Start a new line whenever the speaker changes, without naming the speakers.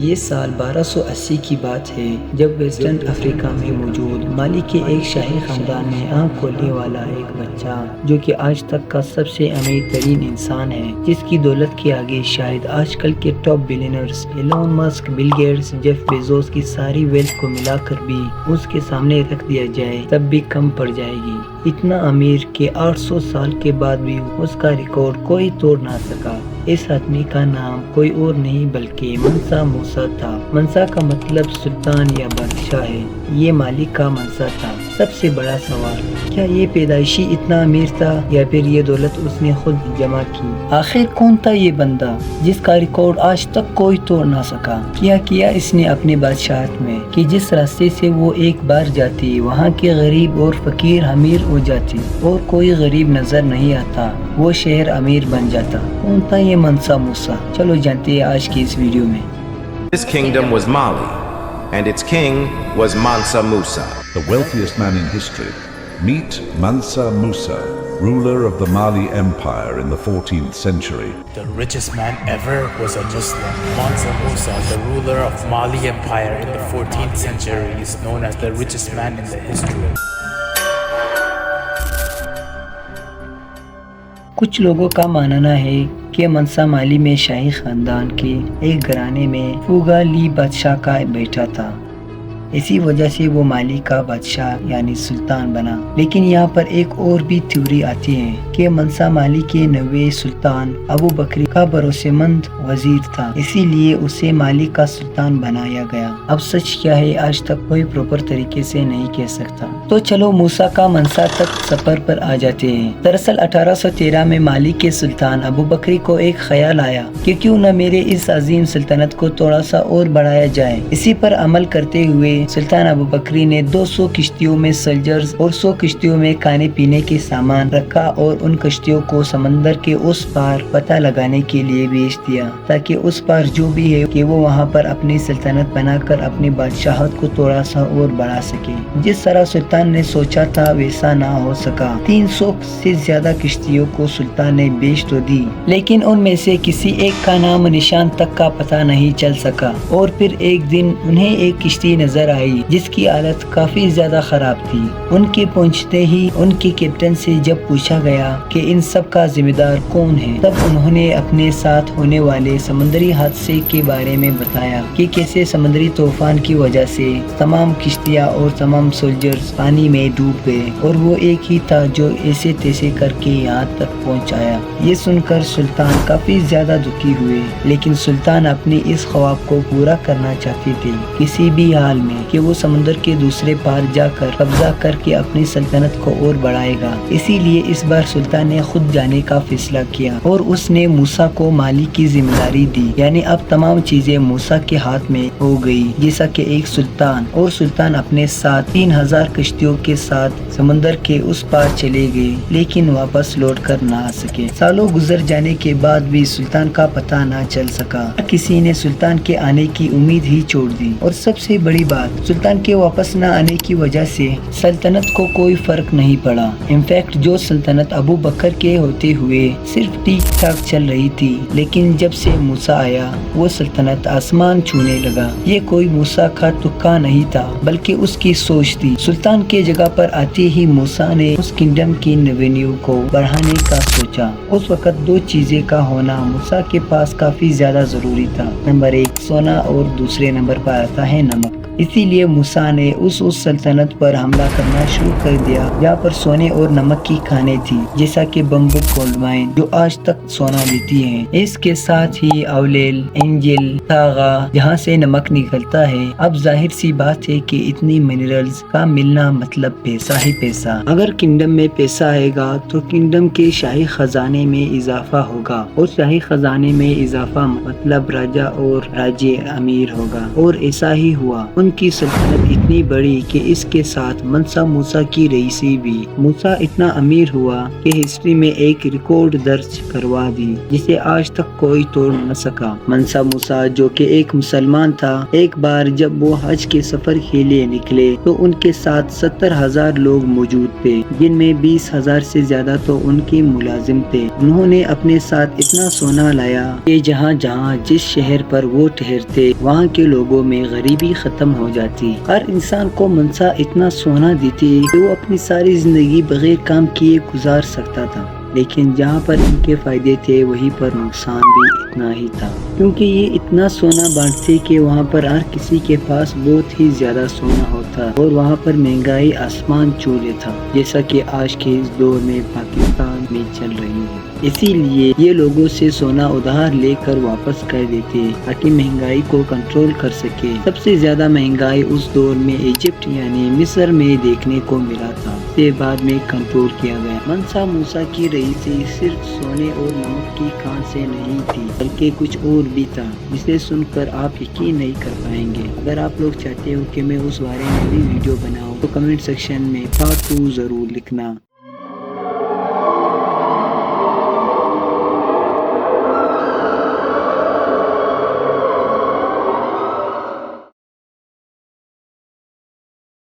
یہ سال 1280 کی بات ہے جب ویسٹرن افریقہ میں موجود مالی کے ایک شاہی خاندان میں آنکھ کھولنے والا ایک بچہ جو کہ آج تک کا سب سے امیر ترین انسان ہے، جس کی دولت کے آگے شاید آج کل کے top billionaires Elon Musk, Bill Gates, Jeff Bezos کی ساری ویلتھ کو ملا کر بھی اس کے سامنے رکھ دیا جائے تب بھی کم پڑ جائے گی۔ اتنا امیر کہ 800 سال کے بعد بھی اس کا ریکارڈ کوئی توڑ نہ سکا۔ اس آدمی کا نام کوئی اور نہیں بلکہ منسا موسیٰ تھا۔ منسا کا مطلب سلطان یا بادشاہ ہے۔ یہ مالی کا منسا تھا۔ سب سے بڑا سوال، کیا یہ پیدائشی اتنا امیر تھا یا پھر یہ دولت اس نے خود جمع کی؟ آخر کون تھا یہ بندہ جس کا ریکارڈ آج تک کوئی توڑ نہ سکا؟ کیا اس نے اپنے بادشاہت میں کہ جس راستے سے وہ ایک بار جاتی وہاں کے غریب اور فقیر امیر ہو جاتے اور کوئی غریب نظر نہیں آتا، وہ شہر امیر بن جاتا۔ کون تھا یہ منسا موسیٰ؟ چلو جانتے ہیں آج کی اس ویڈیو میں۔
His kingdom was Mali, and its king was Mansa Musa.
The wealthiest man in history. Meet Mansa Musa, ruler of the Mali Empire in the 14th century.
The richest man ever was a Muslim. Mansa Musa, the ruler of Mali Empire in the 14th century, is known as the richest man in the history.
کچھ لوگوں کا ماننا ہے کہ منسا مالی میں شاہی خاندان کے ایک گھرانے میں فوگا لی بادشاہ کا بیٹا تھا، اسی وجہ سے وہ مالی کا بادشاہ یعنی سلطان بنا۔ لیکن یہاں پر ایک اور بھی تھیوری آتی ہے کہ منسا مالی کے نوے سلطان ابو بکری کا بھروسے مند وزیر تھا، اسی لیے اسے مالی کا سلطان بنایا گیا۔ اب سچ کیا ہے آج تک کوئی پراپر طریقے سے نہیں کہہ سکتا۔ تو چلو موسیٰ کا منسا تک سفر پر آ جاتے ہیں۔ دراصل 1813 میں مالی کے سلطان ابو بکری کو ایک خیال آیا کہ کیوں نہ میرے اس عظیم سلطنت کو تھوڑا سا اور بڑھایا جائے۔ اسی پر عمل کرتے ہوئے سلطان ابو بکری نے 200 کشتیوں میں سولجرز اور 100 کشتیوں میں کھانے پینے کے سامان رکھا اور ان کشتیوں کو سمندر کے اس پار پتہ لگانے کے لیے بھیج دیا تاکہ اس پار جو بھی ہے کہ وہ وہاں پر اپنی سلطنت بنا کر اپنی بادشاہت کو تھوڑا سا اور بڑھا سکے۔ جس طرح سلطان نے سوچا تھا ویسا نہ ہو سکا۔ 300 سے زیادہ کشتیوں کو سلطان نے بیچ تو دی، لیکن ان میں سے کسی ایک کا نام نشان تک کا پتہ نہیں چل سکا۔ اور پھر ایک دن انہیں ایک کشتی نظر آئی جس کی حالت کافی زیادہ خراب تھی۔ ان کے پہنچتے ہی ان کے کیپٹن سے جب پوچھا گیا کہ ان سب کا ذمہ دار کون ہے، تب انہوں نے اپنے ساتھ ہونے والے سمندری حادثے کے بارے میں بتایا کہ کیسے سمندری طوفان کی وجہ سے تمام کشتیاں اور تمام سولجرز پانی میں ڈوب گئے اور وہ ایک ہی تھا جو ایسے تیسے کر کے یہاں تک پہنچایا۔ یہ سن کر سلطان کافی زیادہ دکھی ہوئے، لیکن سلطان اپنے اس خواب کو پورا کرنا چاہتے تھے کسی بھی حال میں کہ وہ سمندر کے دوسرے پار جا کر قبضہ کر کے اپنی سلطنت کو اور بڑھائے گا۔ اسی لیے اس بار سلطان نے خود جانے کا فیصلہ کیا اور اس نے موسیٰ کو مالی کی ذمہ داری دی، یعنی اب تمام چیزیں موسیٰ کے ہاتھ میں ہو گئی جیسا کہ ایک سلطان، اور سلطان اپنے ساتھ 3000 کشتیوں کے ساتھ سمندر کے اس پار چلے گئے، لیکن واپس لوٹ کر نہ آ سکے۔ سالوں گزر جانے کے بعد بھی سلطان کا پتہ نہ چل سکا۔ کسی نے سلطان کے آنے کی امید ہی چھوڑ دی، اور سب سے بڑی بات، سلطان کے واپس نہ آنے کی وجہ سے سلطنت کو کوئی فرق نہیں پڑا۔ انفیکٹ جو سلطنت ابو بکر کے ہوتے ہوئے صرف ٹھیک ٹھاک چل رہی تھی، لیکن جب سے موسیٰ آیا وہ سلطنت آسمان چھونے لگا۔ یہ کوئی موسیٰ کا تکا نہیں تھا بلکہ اس کی سوچ تھی۔ سلطان کے جگہ پر آتے ہی موسیٰ نے اس کنگڈم کی ریونیو کو بڑھانے کا سوچا۔ اس وقت دو چیزیں کا ہونا موسیٰ کے پاس کافی زیادہ ضروری تھا۔ نمبر 1 سونا اور دوسرے نمبر پر آتا ہے نمک۔ اسی لیے موسیٰ نے اس سلطنت پر حملہ کرنا شروع کر دیا جہاں پر سونے اور نمک کی کھانیں تھی، جیسا کہ بمبک گولڈ مائن جو آج تک سونا دیتی ہیں۔ اس کے ساتھ ہی اولیل، اینجل، تاغا جہاں سے نمک نکلتا ہے۔ اب ظاہر سی بات ہے کہ اتنی منرلز کا ملنا مطلب پیسہ ہی پیسہ۔ اگر کنگڈم میں پیسہ آئے گا تو کنگڈم کے شاہی خزانے میں اضافہ ہوگا، اور شاہی خزانے میں اضافہ مطلب راجہ اور راجے امیر ہوگا، اور ایسا ہی ہوا۔ ان ان کی سلطنت اتنی بڑی کہ اس کے ساتھ منسا موسیٰ کی رئیسی بھی۔ موسیٰ اتنا امیر ہوا کہ ہسٹری میں ایک ریکارڈ درج کروا دی جسے آج تک کوئی توڑ نہ سکا۔ منسا موسیٰ جو کہ ایک مسلمان تھا، ایک بار جب وہ حج کے سفر کے لیے نکلے تو ان کے ساتھ 70,000 لوگ موجود تھے، جن میں 20,000 سے زیادہ تو ان کے ملازم تھے۔ انہوں نے اپنے ساتھ اتنا سونا لایا کہ جہاں جہاں جس شہر پر وہ ٹھہرتے وہاں کے لوگوں میں غریبی ختم ہو جاتی۔ ہر انسان کو منسا اتنا سونا دیتی کہ وہ اپنی ساری زندگی بغیر کام کیے گزار سکتا تھا، لیکن جہاں پر ان کے فائدے تھے وہیں پر نقصان بھی اتنا ہی تھا، کیونکہ یہ اتنا سونا بانٹتے کہ وہاں پر ہر کسی کے پاس بہت ہی زیادہ سونا ہوتا اور وہاں پر مہنگائی آسمان چھو لیتا، جیسا کہ آج کے اس دور میں پاکستان میں چل رہی ہے۔ اسی لیے یہ لوگوں سے سونا ادھار لے کر واپس کر دیتے تاکہ مہنگائی کو کنٹرول کر سکے۔ سب سے زیادہ مہنگائی اس دور میں ایجپٹ یعنی مصر میں دیکھنے کو ملا تھا، سے بعد میں کنٹرول کیا گیا۔ منسا موسیٰ کی رئیسی صرف سونے اور نمک کی کان سے نہیں تھی بلکہ کچھ اور بھی تھا جسے سن کر آپ یقین نہیں کر پائیں گے۔ اگر آپ لوگ چاہتے ہو کہ میں اس بارے میں بھی ویڈیو بناؤں تو کمنٹ سیکشن میں پارٹ 2 ضرور لکھنا۔